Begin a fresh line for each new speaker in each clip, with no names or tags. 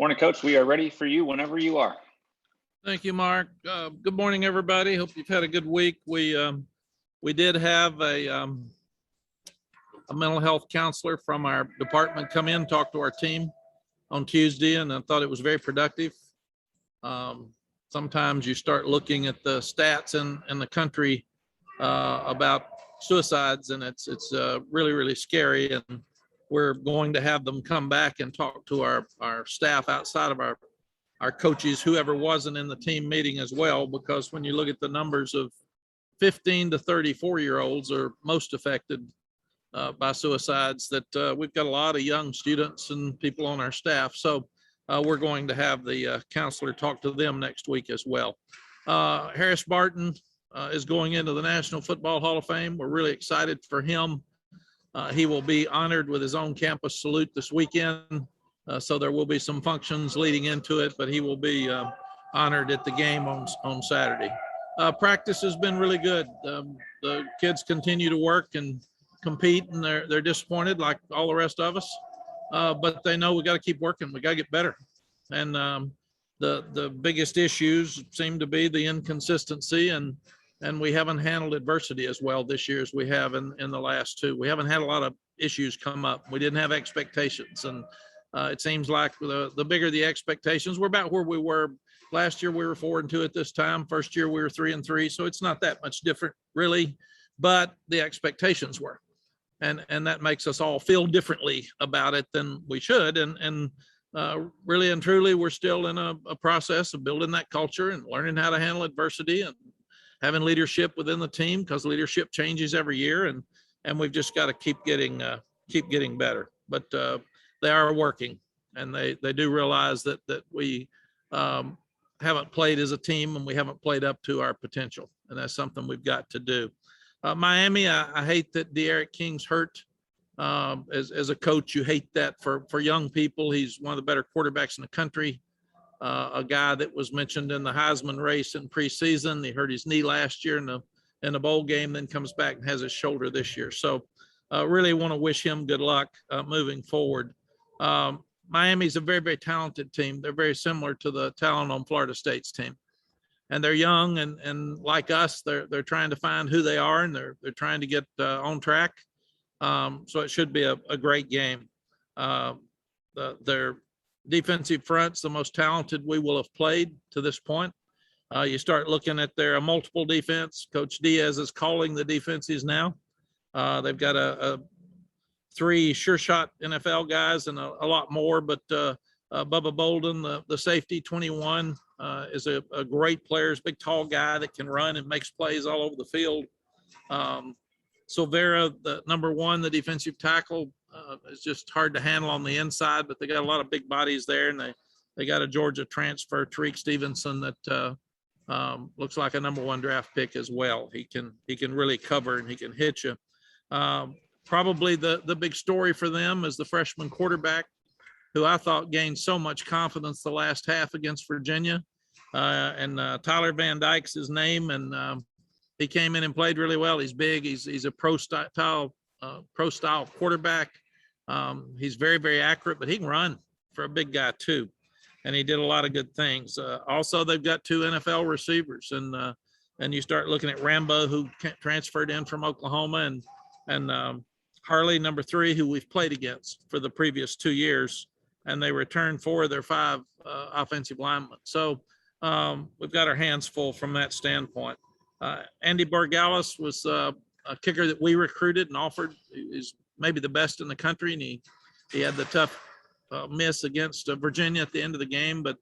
Morning, Coach. We are ready for you whenever you are.
Thank you, Mark. Good morning, everybody. Hope you've had a good week. We did have a mental health counselor from our department come in, talk to our team on Tuesday, and I thought it was very productive. Sometimes you start looking at the stats in the country about suicides, and it's really, really scary. And we're going to have them come back and talk to our staff outside of our coaches, whoever wasn't in the team meeting as well, because when you look at the numbers of 15 to 34-year-olds are most affected by suicides, that we've got a lot of young students and people on our staff. So we're going to have the counselor talk to them next week as well. Harris Barton is going into the National Football Hall of Fame. We're really excited for him. He will be honored with his own campus salute this weekend. So there will be some functions leading into it, but he will be honored at the game on Saturday. Practice has been really good. The kids continue to work and compete, and they're disappointed like all the rest of us. But they know we got to keep working. We got to get better. And the biggest issues seem to be the inconsistency, and we haven't handled adversity as well this year as we have in the last two. We haven't had a lot of issues come up. We didn't have expectations, and it seems like the bigger the expectations, we're about where we were last year. We were 4-2 at this time. First year we were 3-3, so it's not that much different really, but the expectations were, and that makes us all feel differently about it than we should. And really and truly, we're still in a process of building that culture and learning how to handle adversity and having leadership within the team, because leadership changes every year, and we've just got to keep getting better. But they are working, and they do realize that we haven't played as a team, and we haven't played up to our potential, and that's something we've got to do. Miami, I hate that De'Aaron King's hurt. As a coach, you hate that for young people. He's one of the better quarterbacks in the country. A guy that was mentioned in the Heisman race in preseason. He hurt his knee last year in the bowl game, then comes back and has his shoulder this year. So really want to wish him good luck moving forward. Miami's a very, very talented team. They're very similar to the talent on Florida State's team. And they're young, and like us, they're trying to find who they are, and they're trying to get on track. So it should be a great game. Their defensive front's the most talented we will have played to this point. You start looking at their multiple defense. Coach Diaz is calling the defenses now. They've got three sure shot NFL guys and a lot more, but Bubba Bolden, the safety, 21, is a great player. He's a big, tall guy that can run and makes plays all over the field. Silvera, the number one, the defensive tackle, is just hard to handle on the inside, but they got a lot of big bodies there, and they got a Georgia transfer, Tariq Stevenson, that looks like a number one draft pick as well. He can really cover, and he can hit you. Probably the big story for them is the freshman quarterback, who I thought gained so much confidence the last half against Virginia. And Tyler Van Dyke's his name, and he came in and played really well. He's big. He's a pro style quarterback. He's very, very accurate, but he can run for a big guy too. And he did a lot of good things. Also, they've got two NFL receivers, and you start looking at Rambo, who transferred in from Oklahoma, and Harley, number 3, who we've played against for the previous 2 years, and they returned 4 of their 5 offensive linemen. So we've got our hands full from that standpoint. Andy Borgalis was a kicker that we recruited and offered. He's maybe the best in the country, and he had the tough miss against Virginia at the end of the game, but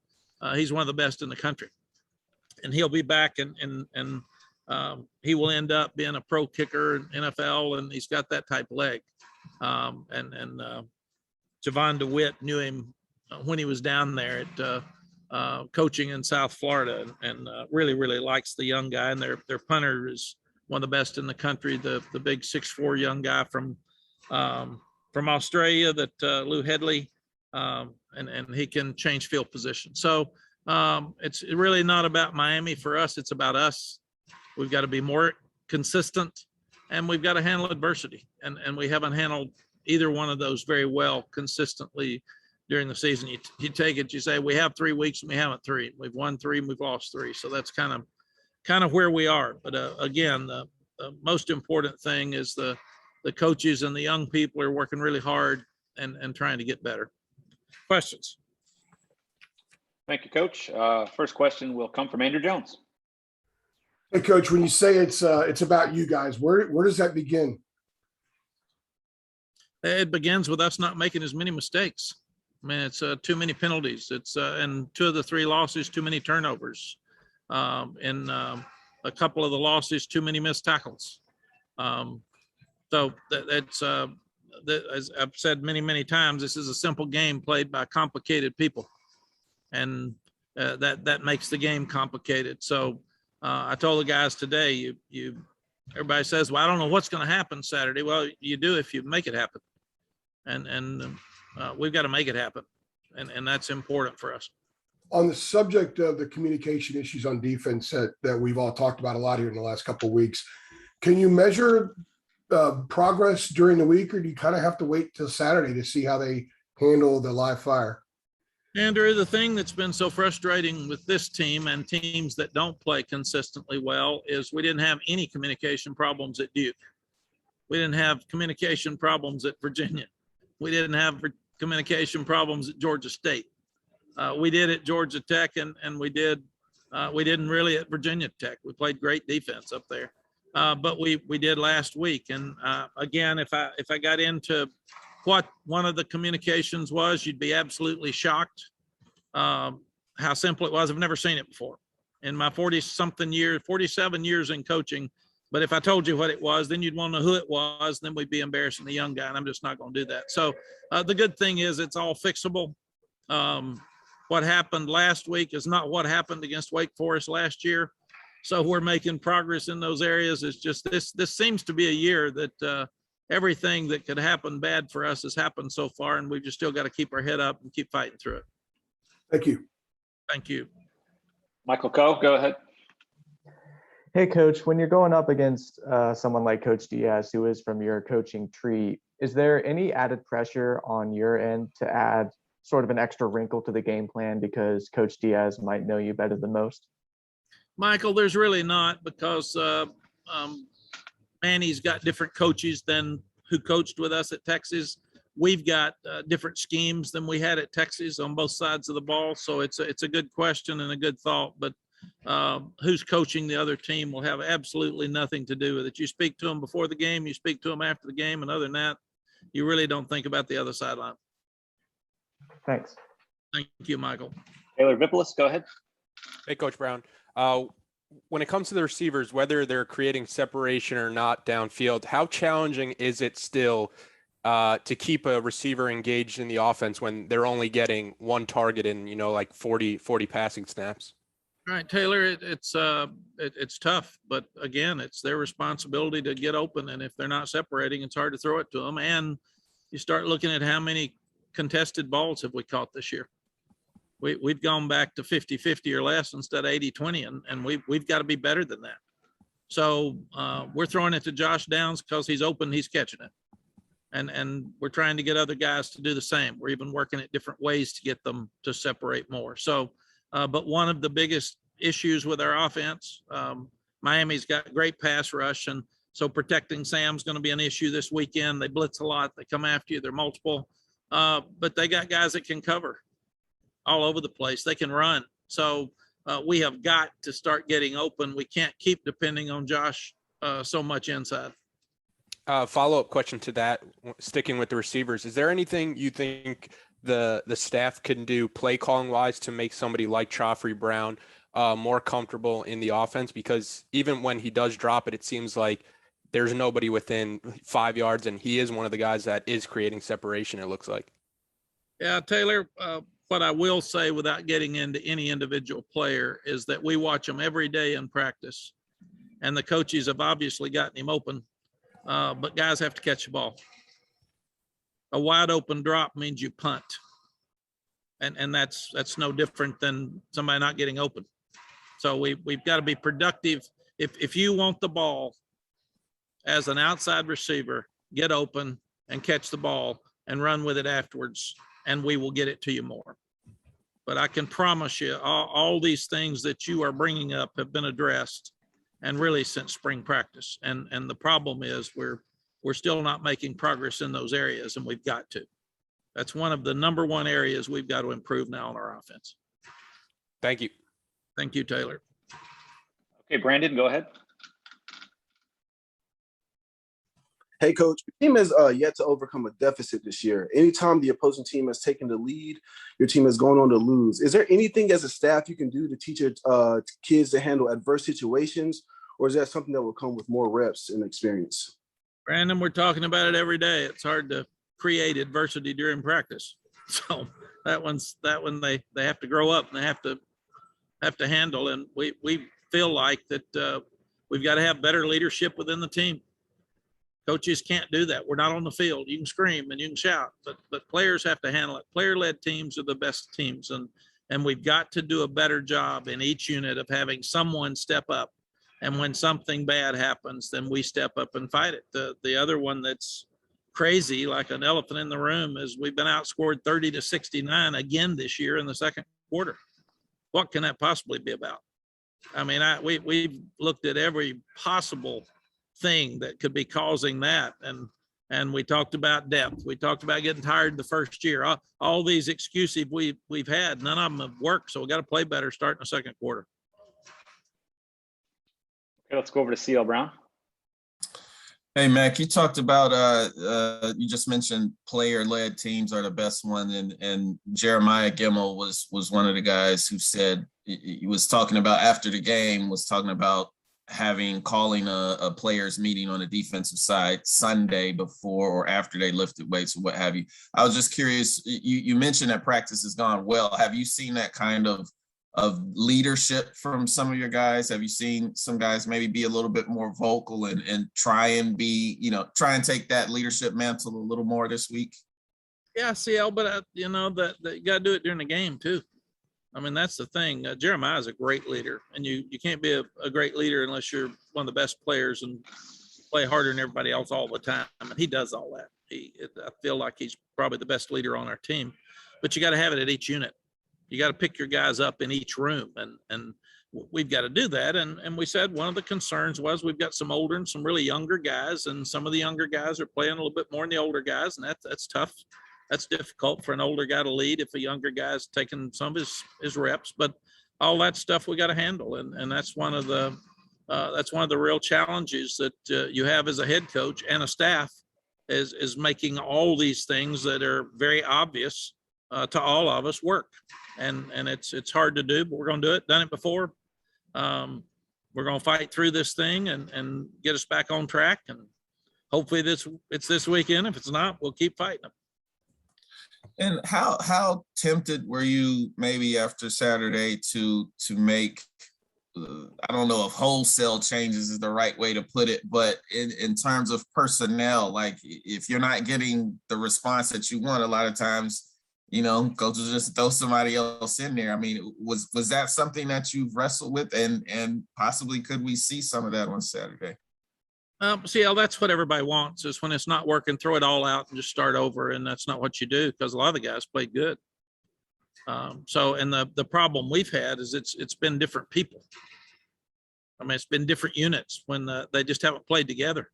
he's one of the best in the country. And he'll be back, and he will end up being a pro kicker in NFL, and he's got that type of leg. And Javon DeWitt knew him when he was down there at coaching in South Florida, and really, really likes the young guy. And their punter is one of the best in the country, the big 6'4" young guy from Australia, that Lou Headley, and he can change field position. So it's really not about Miami for us. It's about us. We've got to be more consistent, and we've got to handle adversity. And we haven't handled either one of those very well consistently during the season. You take it, you say, we have 3 weeks and we haven't 3. We've won 3 and we've lost 3. So that's kind of where we are. But again, the most important thing is the coaches and the young people are working really hard and trying to get better. Questions?
Thank you, Coach. First question will come from Andrew Jones.
Hey, Coach, when you say it's about you guys, where does that begin?
It begins with us not making as many mistakes. I mean, it's too many penalties. It's and 2 of the 3 losses, too many turnovers. And a couple of the losses, too many missed tackles. So that's as I've said many times, this is a simple game played by complicated people, and that makes the game complicated. So I told the guys today, everybody says, well, I don't know what's going to happen Saturday. Well, you do if you make it happen, and we've got to make it happen, and that's important for us.
On the subject of the communication issues on defense that we've all talked about a lot here in the last couple of weeks, can you measure progress during the week, or do you kind of have to wait till Saturday to see how they handle the live fire?
Andrew, the thing that's been so frustrating with this team and teams that don't play consistently well is we didn't have any communication problems at Duke. We didn't have communication problems at Virginia. We didn't have communication problems at Georgia State. We did at Georgia Tech, and we didn't really at Virginia Tech. We played great defense up there, but we did last week. And again, if I got into what one of the communications was, you'd be absolutely shocked how simple it was. I've never seen it before in my 47 years in coaching. But if I told you what it was, then you'd want to know who it was. Then we'd be embarrassing the young guy, and I'm just not going to do that. So the good thing is it's all fixable. What happened last week is not what happened against Wake Forest last year. So we're making progress in those areas. It's just this seems to be a year that everything that could happen bad for us has happened so far, and we've just still got to keep our head up and keep fighting through it.
Thank you.
Thank you.
Michael Coe, go ahead.
Hey, Coach, when you're going up against someone like Coach Diaz, who is from your coaching tree, is there any added pressure on your end to add sort of an extra wrinkle to the game plan because Coach Diaz might know you better than most?
Michael, there's really not, because Manny's got different coaches than who coached with us at Texas. We've got different schemes than we had at Texas on both sides of the ball. So it's a good question and a good thought, but who's coaching the other team will have absolutely nothing to do with it. You speak to them before the game, you speak to them after the game, and other than that, you really don't think about the other sideline.
Thanks.
Thank you, Michael.
Taylor Vipolis, go ahead.
Hey, Coach Brown. When it comes to the receivers, whether they're creating separation or not downfield, how challenging is it still to keep a receiver engaged in the offense when they're only getting one target in, like 40 passing snaps?
All right, Taylor, it's tough, but again, it's their responsibility to get open. And if they're not separating, it's hard to throw it to them. And you start looking at how many contested balls have we caught this year. We've gone back to 50-50 or less instead of 80-20, and we've got to be better than that. So we're throwing it to Josh Downs because he's open, he's catching it. And we're trying to get other guys to do the same. We're even working at different ways to get them to separate more. So, but one of the biggest issues with our offense, Miami's got great pass rush, and so protecting Sam's going to be an issue this weekend. They blitz a lot. They come after you. They're multiple. But they got guys that can cover all over the place. They can run. So we have got to start getting open. We can't keep depending on Josh so much inside.
Follow-up question to that, sticking with the receivers. Is there anything you think the staff can do play calling wise to make somebody like Joffrey Brown more comfortable in the offense? Because even when he does drop it, it seems like there's nobody within 5 yards, and he is one of the guys that is creating separation, it looks like.
Yeah, Taylor, what I will say without getting into any individual player is that we watch him every day in practice, and the coaches have obviously gotten him open, but guys have to catch the ball. A wide open drop means you punt, and that's no different than somebody not getting open. So we've got to be productive. If you want the ball as an outside receiver, get open and catch the ball and run with it afterwards. and we will get it to you more. But I can promise you, all these things that you are bringing up have been addressed, and really since spring practice. And the problem is we're still not making progress in those areas, and we've got to. That's one of the number one areas we've got to improve now on our offense.
Thank you.
Thank you, Taylor.
Okay, Brandon, go ahead.
Hey, Coach, your team has yet to overcome a deficit this year. Anytime the opposing team has taken the lead, your team has gone on to lose. Is there anything as a staff you can do to teach your kids to handle adverse situations, or is that something that will come with more reps and experience?
Brandon, we're talking about it every day. It's hard to create adversity during practice. So that one they have to grow up and they have to handle. And we feel like that we've got to have better leadership within the team. Coaches can't do that. We're not on the field. You can scream and you can shout, but players have to handle it. Player-led teams are the best teams, and we've got to do a better job in each unit of having someone step up. And when something bad happens, then we step up and fight it. The other one that's crazy, like an elephant in the room, is we've been outscored 30-69 again this year in the second quarter. What can that possibly be about? I mean, we've looked at every possible thing that could be causing that, and we talked about depth. We talked about getting tired the first year. All these excuses we've had, none of them have worked. So we got to play better starting the second quarter.
Okay, let's go over to CL Brown.
Hey, Mac, you talked about, you just mentioned player-led teams are the best one. And Jeremiah Gemmel was one of the guys who said, he was talking about after the game, was talking about calling a players meeting on the defensive side Sunday before or after they lifted weights or what have you. I was just curious, you mentioned that practice has gone well. Have you seen that kind of leadership from some of your guys? Have you seen some guys maybe be a little bit more vocal and try and take that leadership mantle a little more this week?
Yeah, CL, but you got to do it during the game too. I mean, that's the thing. Jeremiah is a great leader, and you can't be a great leader unless you're one of the best players and play harder than everybody else all the time. And he does all that. I feel like he's probably the best leader on our team, but you got to have it at each unit. You got to pick your guys up in each room, and we've got to do that. And we said one of the concerns was we've got some older and some really younger guys, and some of the younger guys are playing a little bit more than the older guys, and that's tough. That's difficult for an older guy to lead if a younger guy's taking some of his reps. But all that stuff we got to handle, and that's one of the real challenges that you have as a head coach and a staff is making all these things that are very obvious to all of us work. And it's hard to do, but we're going to do it. Done it before. We're going to fight through this thing and get us back on track. And hopefully it's this weekend. If it's not, we'll keep fighting them.
And how tempted were you maybe after Saturday to make, I don't know if wholesale changes is the right way to put it, but in terms of personnel, like if you're not getting the response that you want, a lot of times, coaches just throw somebody else in there. I mean, was that something that you've wrestled with, and possibly could we see some of that on Saturday?
CL, that's what everybody wants, is when it's not working, throw it all out and just start over. And that's not what you do, because a lot of the guys played good. And the problem we've had is it's been different people. I mean, it's been different units when they just haven't played together.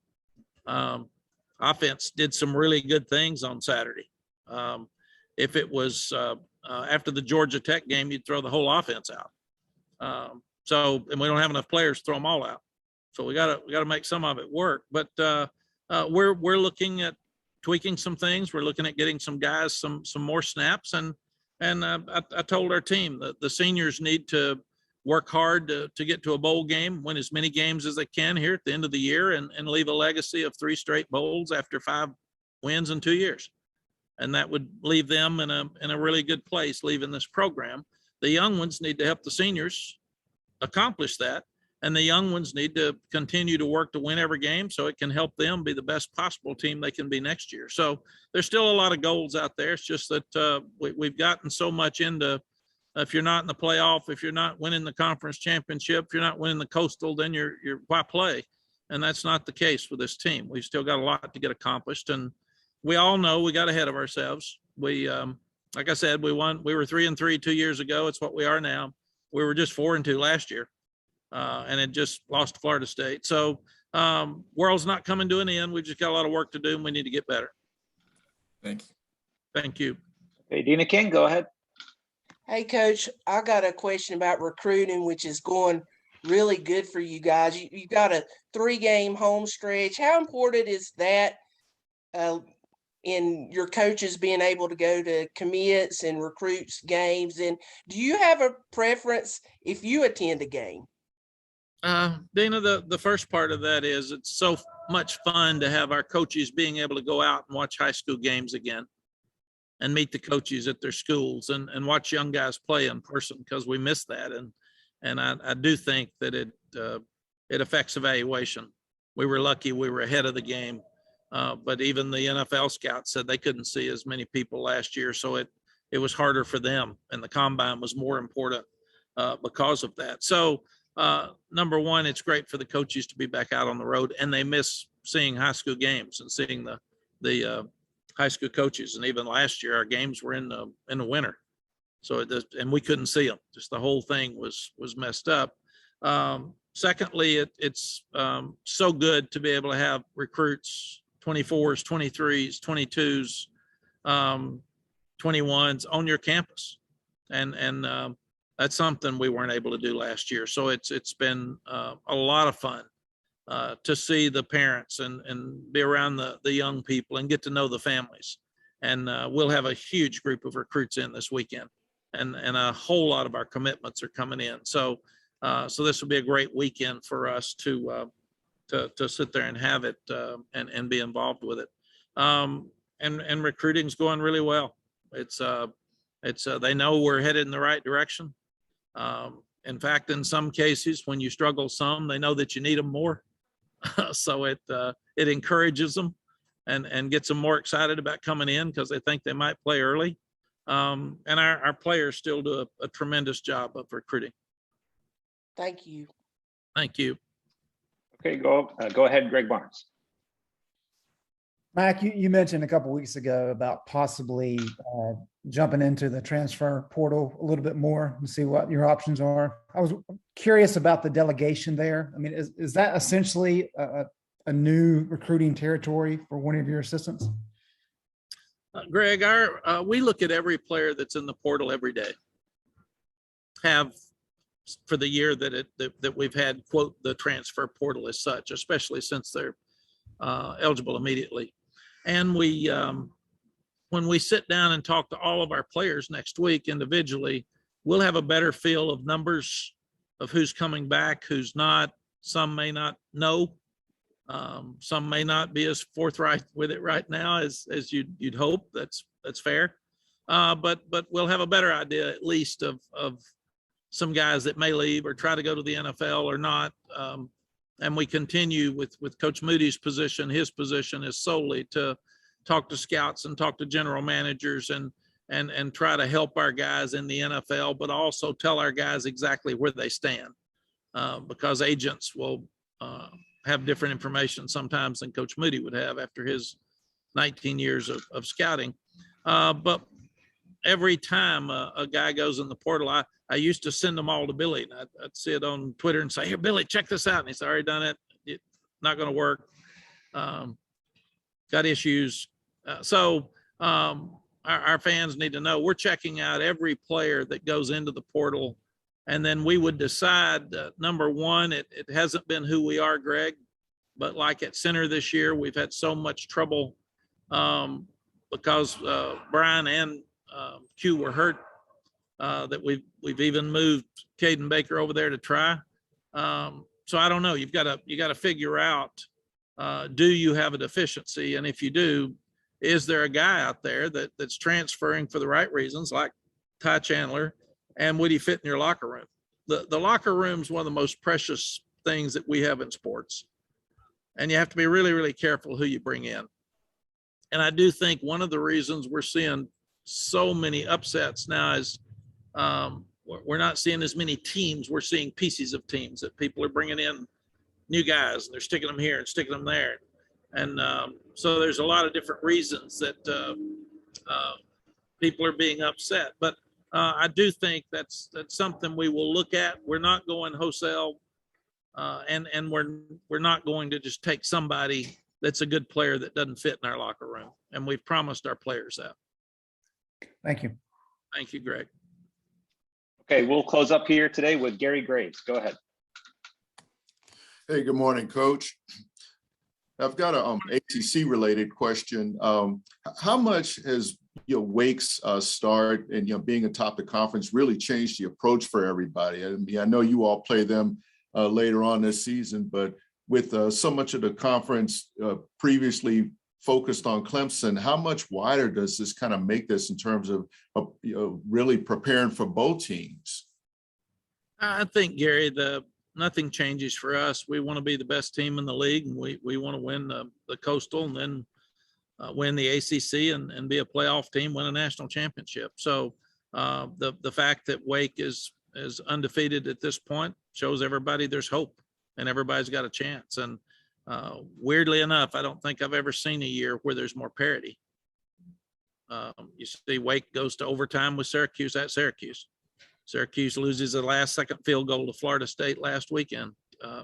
Offense did some really good things on Saturday. If it was after the Georgia Tech game, you'd throw the whole offense out. And we don't have enough players to throw them all out. So we got to make some of it work. But we're looking at tweaking some things. We're looking at getting some guys some more snaps. And I told our team that the seniors need to work hard to get to a bowl game, win as many games as they can here at the end of the year, and leave a legacy of 3 straight bowls after 5 wins in 2 years. And that would leave them in a really good place leaving this program. The young ones need to help the seniors accomplish that. And the young ones need to continue to work to win every game so it can help them be the best possible team they can be next year. So there's still a lot of goals out there. It's just that we've gotten so much into, if you're not in the playoff, if you're not winning the conference championship, if you're not winning the Coastal, then you're why play? And that's not the case with this team. We've still got a lot to get accomplished. And we all know we got ahead of ourselves. We like I said, we were 3-3 2 years ago. It's what we are now. We were just 4-2 last year, and it just lost to Florida State. So world's not coming to an end. We've just got a lot of work to do, and we need to get better.
Thank you.
Thank you.
Okay, Dina King, go ahead.
Hey, Coach, I got a question about recruiting, which is going really good for you guys. You got a 3-game home stretch. How important is that in your coaches being able to go to commits and recruits games? And do you have a preference if you attend a game?
Dana, the first part of that is it's so much fun to have our coaches being able to go out and watch high school games again and meet the coaches at their schools and watch young guys play in person, because we miss that. And I do think that it affects evaluation. We were lucky we were ahead of the game, but even the NFL scouts said they couldn't see as many people last year, so it was harder for them, and the combine was more important because of that. So number one, it's great for the coaches to be back out on the road, and they miss seeing high school games and seeing the high school coaches. And even last year, our games were in the winter, so and we couldn't see them. Just the whole thing was messed up. Secondly, it's so good to be able to have recruits, 24s, 23s, 22s, 21s on your campus, and that's something we weren't able to do last year. So it's been a lot of fun to see the parents and be around the young people and get to know the families. And we'll have a huge group of recruits in this weekend, and a whole lot of our commitments are coming in. So this will be a great weekend for us to sit there and have it and be involved with it. And recruiting's going really well. It's they know we're headed in the right direction. In fact, in some cases, when you struggle some, they know that you need them more. So it encourages them and gets them more excited about coming in, because they think they might play early. And our players still do a tremendous job of recruiting.
Thank you.
Thank you.
Okay, go ahead, Greg Barnes.
Mac, you mentioned a couple of weeks ago about possibly jumping into the transfer portal a little bit more and see what your options are. I was curious about the delegation there. I mean, is that essentially a new recruiting territory for one of your assistants?
Greg, we look at every player that's in the portal every day. Have for the year that we've had, quote, the transfer portal as such, especially since they're eligible immediately. And we, when we sit down and talk to all of our players next week individually, we'll have a better feel of numbers of who's coming back, who's not. Some may not know. Some may not be as forthright with it right now as you'd hope. That's fair. But we'll have a better idea at least of some guys that may leave or try to go to the NFL or not. And we continue with Coach Moody's position. His position is solely to talk to scouts and talk to general managers and try to help our guys in the NFL, but also tell our guys exactly where they stand, because agents will have different information sometimes than Coach Moody would have after his 19 years of scouting. But every time a guy goes in the portal, I used to send them all to Billy, and I'd see it on Twitter and say, "Here, Billy, check this out." And he's already done it. It's not going to work. Got issues. So our fans need to know we're checking out every player that goes into the portal. And then we would decide, number one, it hasn't been who we are, Greg, but like at center this year, we've had so much trouble because Brian and Q were hurt. That we've even moved Caden Baker over there to try. So I don't know. You got to figure out, do you have a deficiency? And if you do, is there a guy out there that's transferring for the right reasons, like Ty Chandler, and would he fit in your locker room? The locker room is one of the most precious things that we have in sports, and you have to be really, really careful who you bring in. And I do think one of the reasons we're seeing so many upsets now is we're not seeing as many teams. We're seeing pieces of teams that people are bringing in new guys and they're sticking them here and sticking them there. And so there's a lot of different reasons that people are being upset. But I do think that's something we will look at. We're not going wholesale, and we're not going to just take somebody that's a good player that doesn't fit in our locker room. And we've promised our players that.
Thank you.
Thank you, Greg.
Okay, we'll close up here today with Gary Graves. Go ahead.
Hey, good morning, Coach. I've got a ACC related question. How much has Wake's start and being atop the conference really changed the approach for everybody? I mean, I know you all play them later on this season, but with so much of the conference previously focused on Clemson, how much wider does this kind of make this in terms of really preparing for both teams?
I think, Gary, nothing changes for us. We want to be the best team in the league, and we want to win the Coastal, and then win the ACC and be a playoff team, win a national championship. So the fact that Wake is undefeated at this point shows everybody there's hope and everybody's got a chance. And weirdly enough, I don't think I've ever seen a year where there's more parity. You see Wake goes to overtime with Syracuse at Syracuse. Syracuse loses the last second field goal to Florida State last weekend.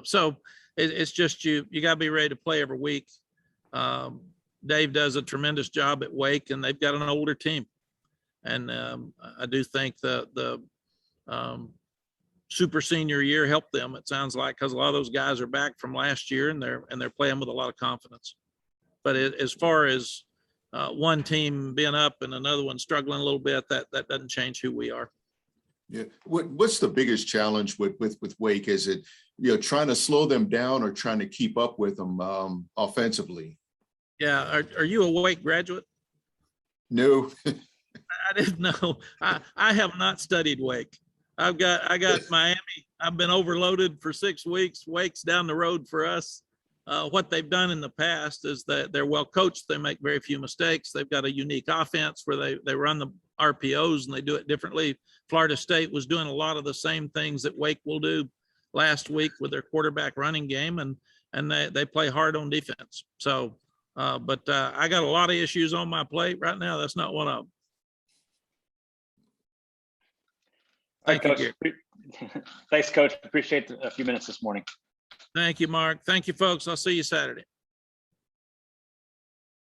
So it's just you got to be ready to play every week. Dave does a tremendous job at Wake, and they've got an older team. And I do think the super senior year helped them, it sounds like, because a lot of those guys are back from last year, and they're playing with a lot of confidence. But as far as one team being up and another one struggling a little bit, that doesn't change who we are.
Yeah. What's the biggest challenge with Wake? Is it trying to slow them down or trying to keep up with them offensively?
Yeah. Are you a Wake graduate?
No.
I didn't know. I have not studied Wake. I got Miami. I've been overloaded for 6 weeks. Wake's down the road for us. What they've done in the past is that they're well coached. They make very few mistakes. They've got a unique offense where they run the RPOs and they do it differently. Florida State was doing a lot of the same things that Wake will do last week with their quarterback running game, and they play hard on defense. So, but I got a lot of issues on my plate right now. That's not one of them.
Thank you, Coach. Thanks, Coach. Appreciate a few minutes this morning.
Thank you, Mark. Thank you, folks. I'll see you Saturday.